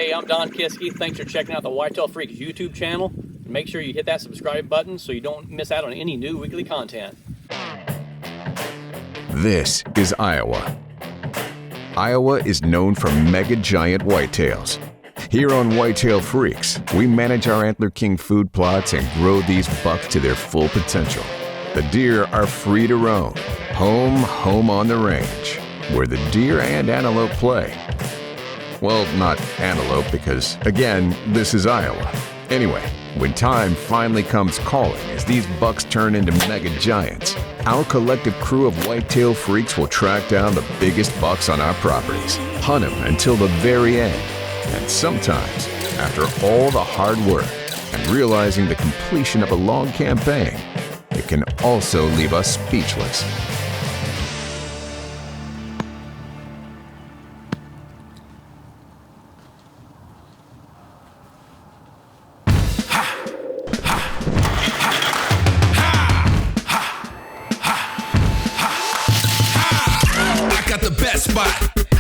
Hey, I'm Don Kiske. Thanks for checking out the Whitetail Freaks YouTube channel. Make sure you hit that subscribe button so you don't miss out on any new weekly content. This is Iowa. Iowa is known for mega giant whitetails. Here on Whitetail Freaks, we manage our Antler King food plots and grow these bucks to their full potential. The deer are free to roam, home on the range, where the deer and antelope play. Well, not antelope because, again, this is Iowa. Anyway, when time finally comes calling as these bucks turn into mega giants, our collective crew of Whitetail Freaks will track down the biggest bucks on our properties, hunt them until the very end. And sometimes, after all the hard work and realizing the completion of a long campaign, it can also leave us speechless.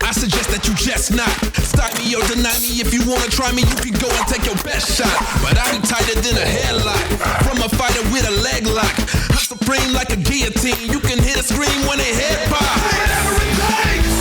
I suggest that you just not stop me or deny me. If you wanna try me, you can go and take your best shot. But I'm tighter than a headlock from a fighter with a leg lock. I'm supreme like a guillotine. You can hear the scream when they head pop. Whatever it takes.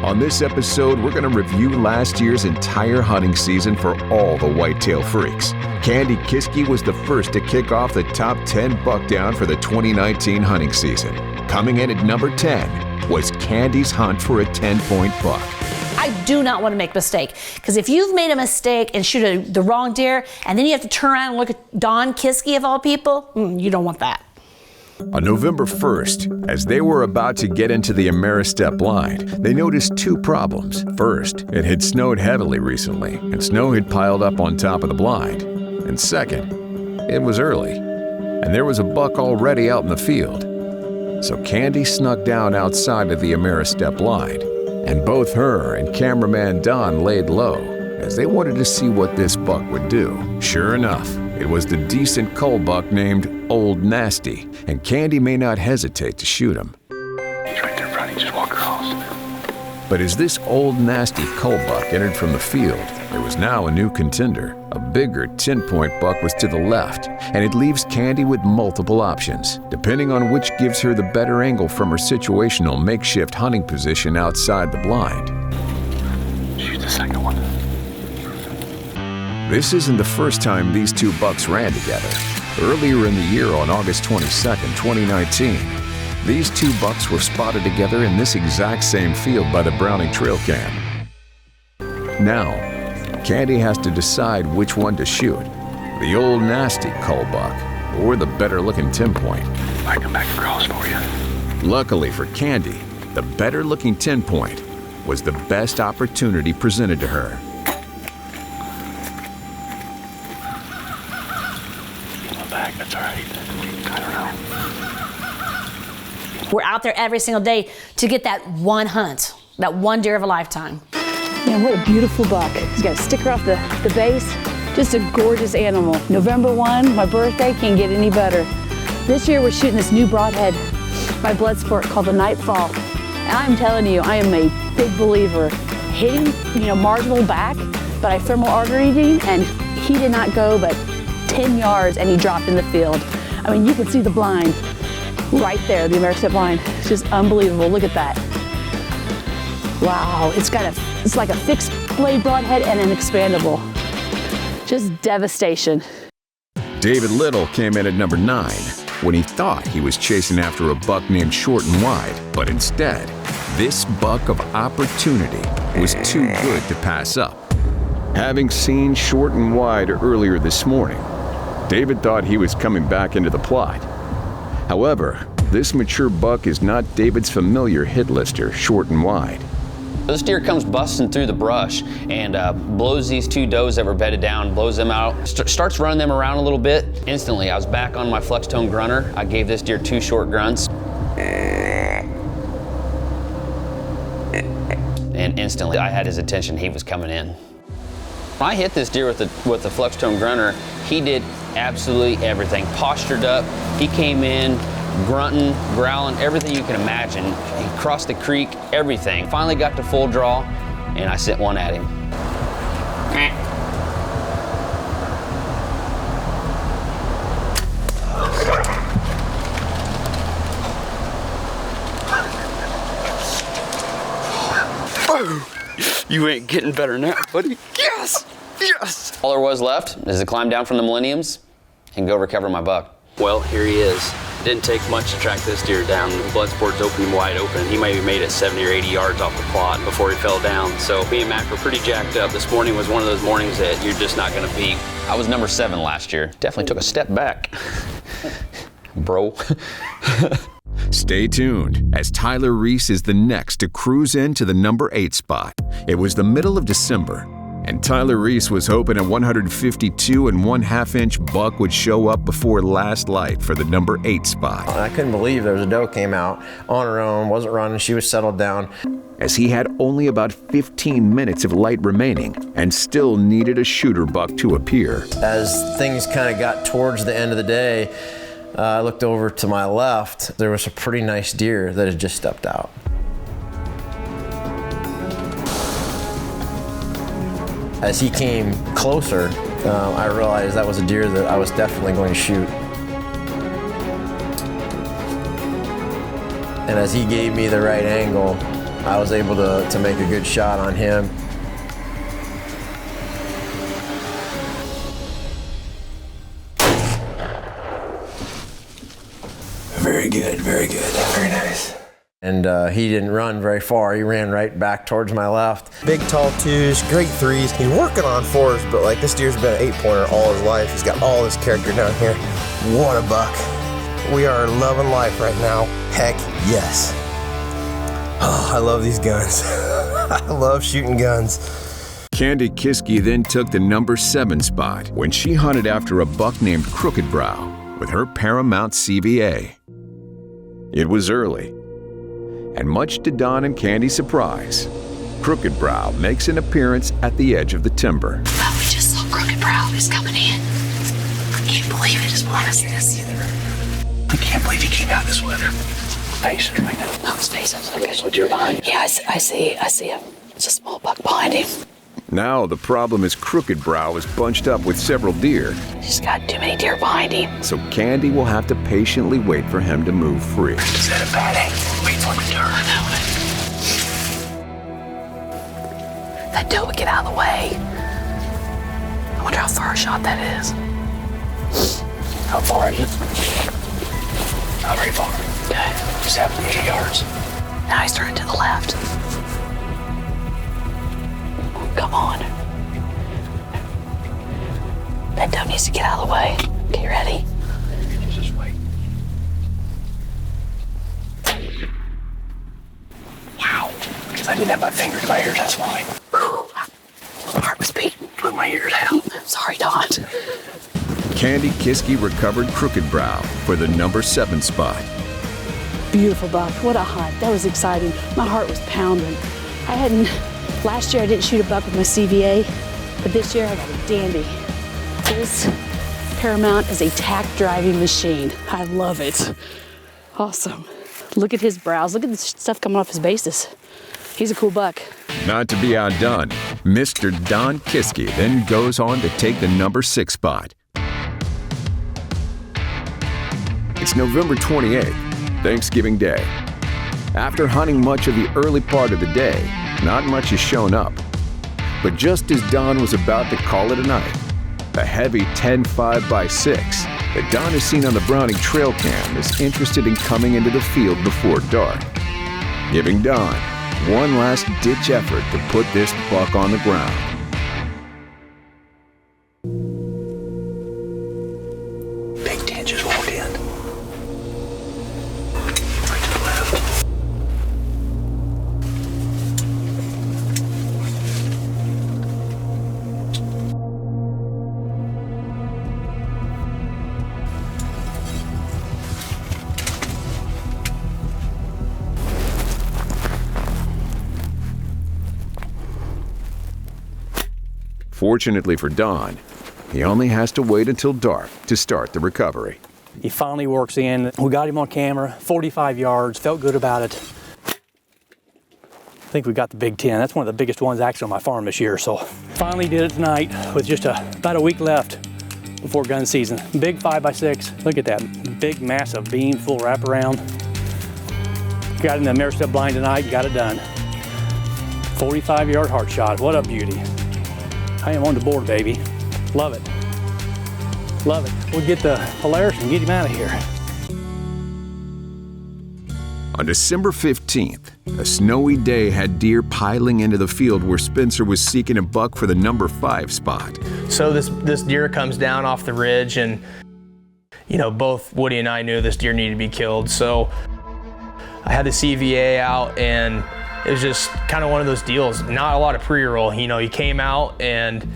On this episode, we're going to review last year's entire hunting season for all the Whitetail Freaks. Candy Kiske was the first to kick off the top 10 buck down for the 2019 hunting season. Coming in at number 10 was Candy's hunt for a 10-point buck. I do not want to make a mistake, because if you've made a mistake and shoot the wrong deer, and then you have to turn around and look at Don Kiske of all people, you don't want that. On November 1st, as they were about to get into the Ameristep blind, they noticed two problems. First, it had snowed heavily recently, and snow had piled up on top of the blind. And second, it was early, and there was a buck already out in the field. So Candy snuck down outside of the Ameristep blind, and both her and cameraman Don laid low, as they wanted to see what this buck would do. Sure enough, it was the decent cull buck named Old Nasty, and Candy may not hesitate to shoot him. He's right there in front, just walk across. But as this Old Nasty cull buck entered from the field, there was now a new contender. A bigger 10-point buck was to the left, and it leaves Candy with multiple options, depending on which gives her the better angle from her situational makeshift hunting position outside the blind. Shoot the second one. This isn't the first time these two bucks ran together. Earlier in the year, on August 22nd, 2019, these two bucks were spotted together in this exact same field by the Browning trail cam. Now, Candy has to decide which one to shoot, the Old Nasty cull buck or the better-looking 10-point. I come back across for you. Luckily for Candy, the better-looking 10-point was the best opportunity presented to her. That's all right. I don't know. We're out there every single day to get that one hunt, that one deer of a lifetime. Man, what a beautiful buck. He's got a sticker off the base. Just a gorgeous animal. November 1, my birthday, can't get any better. This year we're shooting this new broadhead, my blood sport called the Nightfall. And I'm telling you, I am a big believer. Hitting, marginal back, but I thermal arteried him, and he did not go but 10 yards and he dropped in the field. I mean, you can see the blind right there, the Ameristep blind. It's just unbelievable. Look at that. Wow, it's like a fixed blade broadhead and an expandable. Just devastation. David Little came in at number 9 when he thought he was chasing after a buck named Short and Wide, but instead, this buck of opportunity was too good to pass up. Having seen Short and Wide earlier this morning, David thought he was coming back into the plot. However, this mature buck is not David's familiar hit lister, Short and Wide. This deer comes busting through the brush and blows these two does that were bedded down, blows them out, starts running them around a little bit. Instantly, I was back on my flex tone grunter. I gave this deer 2 short grunts. And instantly, I had his attention. He was coming in. When I hit this deer with the flex tone grunter, he did absolutely everything. Postured up, he came in, grunting, growling, everything you can imagine. He crossed the creek, everything. Finally got to full draw, and I sent one at him. You ain't getting better than that, buddy. Yes! Yes! All there was left is to climb down from the Millenniums and go recover my buck. Well, here he is. Didn't take much to track this deer down. The blood sports opened him wide open. He maybe made it 70 or 80 yards off the plot before he fell down. So me and Mac were pretty jacked up. This morning was one of those mornings that you're just not gonna beat. I was number 7 last year. Definitely took a step back. Bro. Stay tuned, as Tyler Reese is the next to cruise into the number 8 spot. It was the middle of December, and Tyler Reese was hoping a 152 1/2 inch buck would show up before last light for the number 8 spot. I couldn't believe there was a doe came out on her own, wasn't running, she was settled down. As he had only about 15 minutes of light remaining and still needed a shooter buck to appear. As things kind of got towards the end of the day, I looked over to my left. There was a pretty nice deer that had just stepped out. As he came closer, I realized that was a deer that I was definitely going to shoot. And as he gave me the right angle, I was able to make a good shot on him. Very good, very good, very nice. And he didn't run very far. He ran right back towards my left. Big tall 2s, great 3s. He's working on 4s, but like this deer's been an 8-pointer all his life. He's got all this character down here. What a buck. We are loving life right now. Heck yes. Oh, I love these guns. I love shooting guns. Candy Kiske then took the number 7 spot when she hunted after a buck named Crooked Brow with her Paramount CVA. It was early, and much to Don and Candy's surprise, Crooked Brow makes an appearance at the edge of the timber. Well, we just saw Crooked Brow. He's coming in. I can't believe it as warm as this. I can't believe he came out this weather. Face is right now. Oh, his face is okay. So deer behind you. Yeah, I see him. It's a small buck behind him. Now the problem is Crooked Brow is bunched up with several deer, He's got too many deer behind him. so Candy will have to patiently wait for him to move free. Is that a bad angle? Wait for him to turn. That doe would get out of the way. I wonder how far a shot that is. How far is it? Not very far. Okay. 70, 80 yards. Now he's turning to the left. Come on. That doe needs to get out of the way. Okay, ready? Just wait. Wow. Because I didn't have my fingers in my ears, that's why. Whew. My heart was beating. Blew my ears out. I'm sorry, Don. Candy Kiske recovered Crooked Brow for the number 7 spot. Beautiful buck. What a hunt. That was exciting. My heart was pounding. Last year I didn't shoot a buck with my CVA, but this year I got a dandy. This Paramount is a tack driving machine. I love it. Awesome. Look at his brows. Look at the stuff coming off his bases. He's a cool buck. Not to be outdone, Mr. Don Kiske then goes on to take the number 6 spot. It's November 28th, Thanksgiving Day. After hunting much of the early part of the day, not much has shown up. But just as Don was about to call it a night, a heavy 10.5x6 that Don has seen on the Browning trail cam is interested in coming into the field before dark, giving Don one last ditch effort to put this buck on the ground. Big Ten just walked in. Right to the left. Fortunately for Don, he only has to wait until dark to start the recovery. He finally works in. We got him on camera, 45 yards, felt good about it. I think we got the Big 10. That's one of the biggest ones actually on my farm this year. So finally did it tonight with just about a week left before gun season. Big 5x6. Look at that big, massive beam, full wraparound. Got in the mirror step blind tonight, got it done. 45-yard heart shot. What a beauty. I am on the board, baby. Love it. Love it. We'll get the Polaris and get him out of here. On December 15th, a snowy day had deer piling into the field where Spencer was seeking a buck for the number 5 spot. So this deer comes down off the ridge, and you know, both Woody and I knew this deer needed to be killed. So I had the CVA out, and it was just kind of one of those deals. Not a lot of pre-roll. You know, he came out and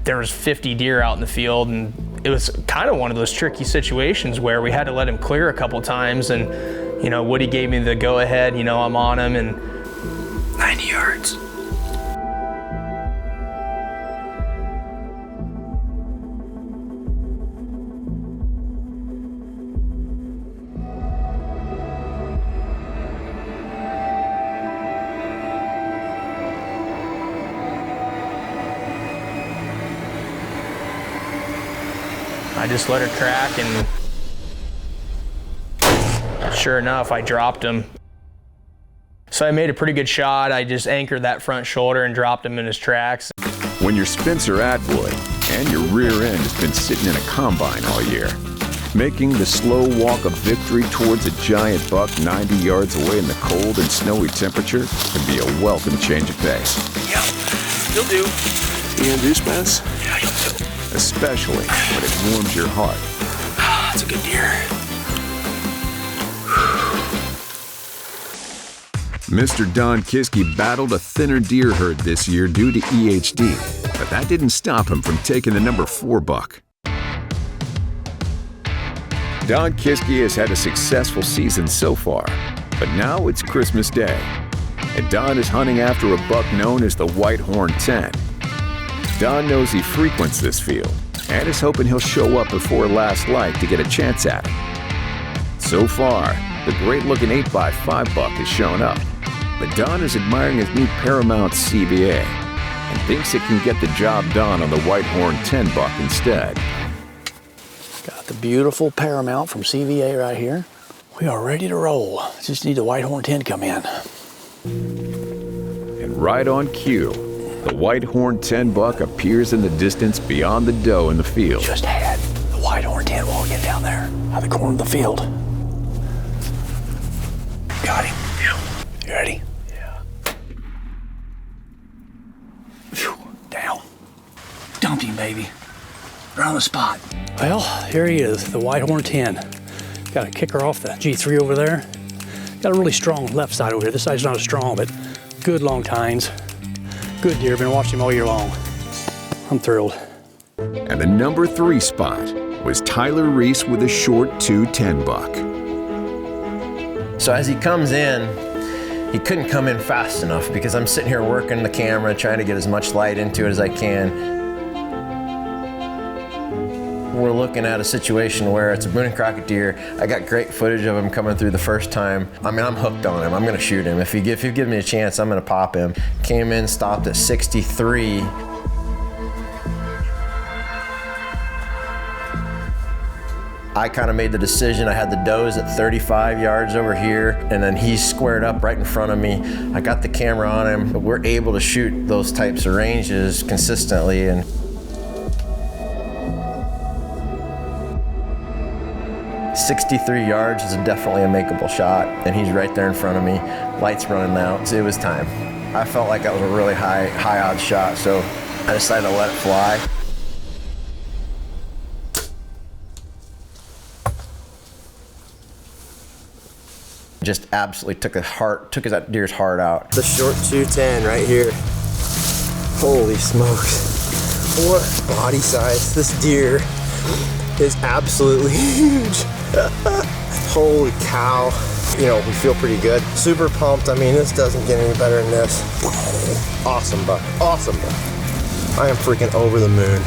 there was 50 deer out in the field, and it was kind of one of those tricky situations where we had to let him clear a couple times, and you know, Woody gave me the go-ahead, you know, I'm on him, and 90 yards. I just let her track, and sure enough, I dropped him. So I made a pretty good shot. I just anchored that front shoulder and dropped him in his tracks. When you're Spencer Atwood and your rear end has been sitting in a combine all year, making the slow walk of victory towards a giant buck 90 yards away in the cold and snowy temperature can be a welcome change of pace. Yep, you'll do. You gonna do, Spence? Yeah, you'll do. Especially when it warms your heart. That's a good deer. Mr. Don Kiske battled a thinner deer herd this year due to EHD, but that didn't stop him from taking the number 4 buck. Don Kiske has had a successful season so far, but now it's Christmas Day, and Don is hunting after a buck known as the Whitehorn 10. Don knows he frequents this field and is hoping he'll show up before last light to get a chance at it. So far, the great-looking 8x5 buck has shown up, but Don is admiring his new Paramount CVA and thinks it can get the job done on the Whitehorn 10 buck instead. Got the beautiful Paramount from CVA right here. We are ready to roll. Just need the Whitehorn 10 come in. And right on cue, the Whitehorn 10 buck appears in the distance beyond the doe in the field. Just had the Whitehorn 10 while we get down there on the corner of the field. Got him. Yeah. You ready? Yeah. Phew, down. Dumped him, baby. Right on the spot. Well, here he is, the Whitehorn 10. Got a kicker off the G3 over there. Got a really strong left side over here. This side's not as strong, but good long tines. Good deer, been watching him all year long. I'm thrilled. And the number 3 spot was Tyler Reese with a short 210 buck. So as he comes in, he couldn't come in fast enough because I'm sitting here working the camera, trying to get as much light into it as I can. We're looking at a situation where it's a Boone and Crockett deer. I got great footage of him coming through the first time. I mean, I'm hooked on him. I'm gonna shoot him. If you give me a chance, I'm gonna pop him. Came in, stopped at 63. I kind of made the decision. I had the does at 35 yards over here, and then he's squared up right in front of me. I got the camera on him. We're able to shoot those types of ranges consistently, and 63 yards is definitely a makeable shot, and he's right there in front of me. Lights running out, so it was time. I felt like that was a really high odds shot, so I decided to let it fly. Just absolutely took that deer's heart out. The short 210 right here. Holy smokes. What body size. This deer is absolutely huge. Holy cow. You know, we feel pretty good. Super pumped. I mean, this doesn't get any better than this. Awesome buck. Awesome buck. I am freaking over the moon.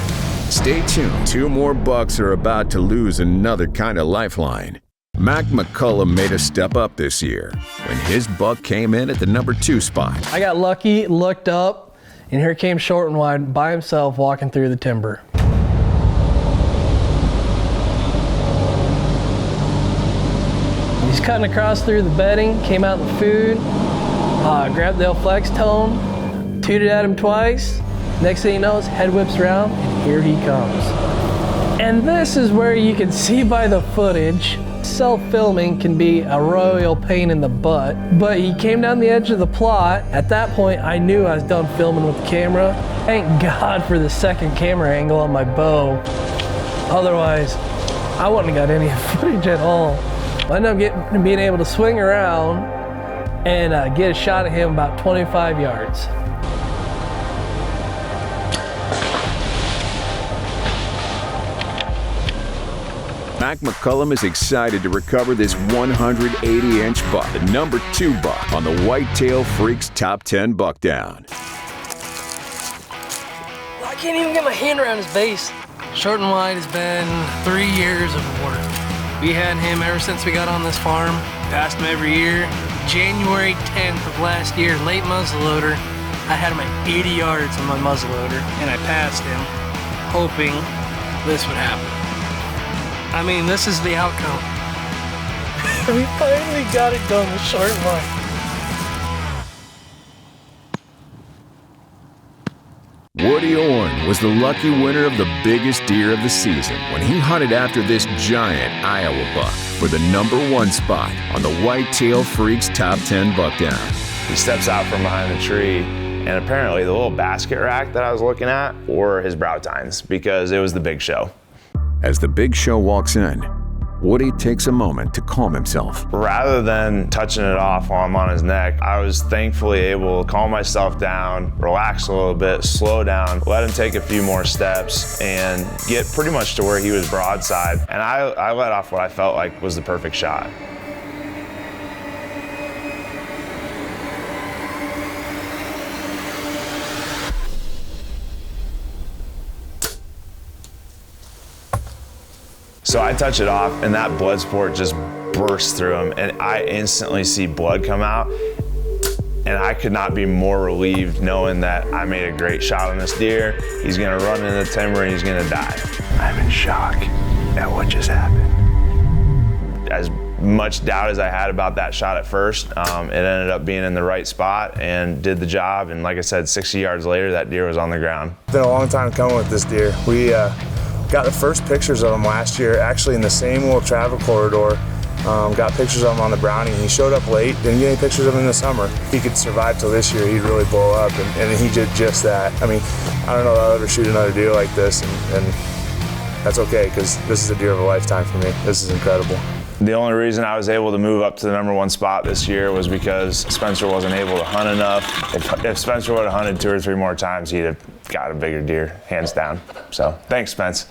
Stay tuned. 2 more bucks are about to lose another kind of lifeline. Mac McCullum made a step up this year when his buck came in at the number 2 spot. I got lucky, looked up, and here came Short and Wide by himself walking through the timber. He's cutting across through the bedding, came out in the food, grabbed the old flex tone, tooted at him twice. Next thing he knows, head whips around, and here he comes. And this is where you can see by the footage, self-filming can be a royal pain in the butt, but he came down the edge of the plot. At that point, I knew I was done filming with the camera. Thank God for the second camera angle on my bow. Otherwise, I wouldn't have got any footage at all. I ended up being able to swing around and get a shot at him about 25 yards. Mac McCullum is excited to recover this 180-inch buck, the number 2 buck on the Whitetail Freaks Top 10 Buck Down. I can't even get my hand around his base. Short and Wide has been 3 years of work. We had him ever since we got on this farm. Passed him every year. January 10th of last year, late muzzleloader, I had him at 80 yards on my muzzleloader, and I passed him, hoping this would happen. I mean, this is the outcome. We finally got it done with Short and Wide. Woody Orn was the lucky winner of the biggest deer of the season when he hunted after this giant Iowa buck for the number 1 spot on the Whitetail Freaks Top 10 Buck Down. He steps out from behind the tree, and apparently the little basket rack that I was looking at were his brow tines because it was the big show. As the big show walks in, Woody takes a moment to calm himself. Rather than touching it off while I'm on his neck, I was thankfully able to calm myself down, relax a little bit, slow down, let him take a few more steps, and get pretty much to where he was broadside. And I let off what I felt like was the perfect shot. So I touch it off, and that blood sport just bursts through him, and I instantly see blood come out, and I could not be more relieved knowing that I made a great shot on this deer. He's gonna run into the timber and he's gonna die. I'm in shock at what just happened. As much doubt as I had about that shot at first, it ended up being in the right spot and did the job, and like I said, 60 yards later, that deer was on the ground. It's been a long time coming with this deer. We got the first pictures of him last year, actually in the same little travel corridor. Got pictures of him on the Brownie. He showed up late, didn't get any pictures of him in the summer. If he could survive till this year, he'd really blow up, and he did just that. I mean, I don't know if I'll ever shoot another deer like this, and that's okay, because this is a deer of a lifetime for me. This is incredible. The only reason I was able to move up to the number 1 spot this year was because Spencer wasn't able to hunt enough. If Spencer would have hunted 2 or 3 more times, he'd have got a bigger deer, hands down. So thanks, Spence.